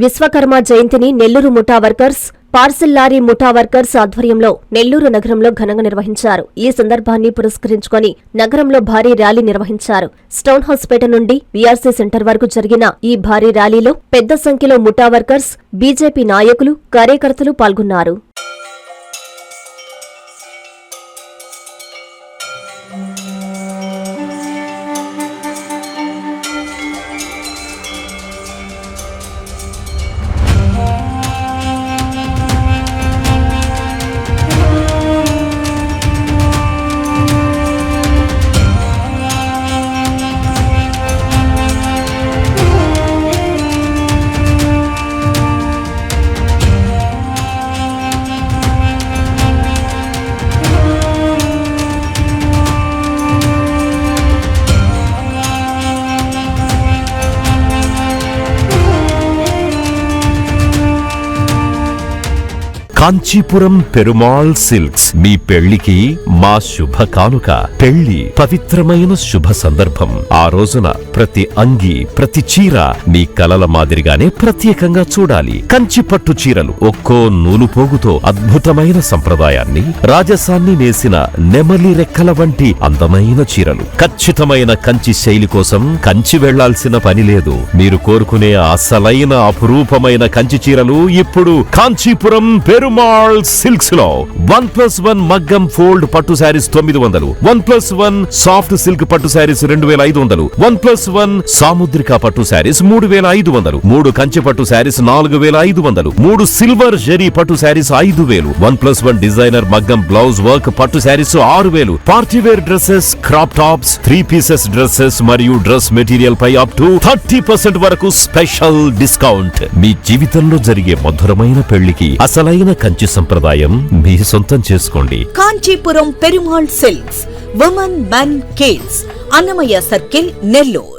విశ్వకర్మ జయంతిని నెల్లూరు ముఠా workers, parcel lorry ముఠా వర్కర్స్ ఆధ్వర్యంలో నెల్లూరు నగరంలో ఘనంగా నిర్వహించారు. ఈ సందర్భాన్ని పురస్కరించుకొని నగరంలో భారీ ర్యాలీ నిర్వహించారు. స్టౌన్ హౌస్ పేట నుండి వీఆర్సీ సెంటర్ వరకు జరిగిన ఈ భారీ ర్యాలీలో పెద్ద సంఖ్యలో ముఠా వర్కర్స్, బీజేపీ నాయకులు, కార్యకర్తలు పాల్గొన్నారు. కాంచీపురం పెరుమాళ్ సిల్క్స్ మీ పెళ్లికి మా శుభ కానుక. పెళ్లి పవిత్రమైన శుభ సందర్భం. ఆ రోజున ప్రతి అంగి, ప్రతి చీర మీ కలల మాదిరిగానే ప్రత్యేకంగా చూడాలి. కంచి పట్టు చీరలు ఒక్కో నూలు పోగుతో అద్భుతమైన సంప్రదాయాన్ని, రాజసాన్ని నేసిన నెమలి రెక్కల వంటి అందమైన చీరలు. ఖచ్చితమైన కంచి శైలి కోసం కంచి వెళ్లాల్సిన పని లేదు. మీరు కోరుకునే అసలైన అపురూపమైన కంచి చీరలు ఇప్పుడు కాంచీపురం పెరుమాళ్ సిల్క్స్ లో 1+1 మగ్గం ఫోల్డ్ పట్టు శారీస్ 900, 1+1 సాఫ్ట్ సిల్క్ పట్టు శారీస్ 2500, 1+1 సాముద్రిక పట్టు శారీస్ 3500, 3 కంచి పట్టు శారీస్ 4500, 3 సిల్వర్ జెరీ పట్టు శారీస్ 5000, 1+1 డిజైనర్ మగ్గం బ్లౌజ్ వర్క్ పట్టు saris 6000, party wear dresses, crop tops, 3 pieces dresses మరియు డ్రెస్ మెటీరియల్ పై అప్ టు 30% వరకు స్పెషల్ డిస్కౌంట్. మీ జీవితంలో జరిగే మధురమైన పెళ్లికి అసలైన కంచి సంప్రదాయం మీ సొంతం చేసుకోండి. Kanchipuram Perumal silks, women, men, kids, Annamayya circle, Nellore.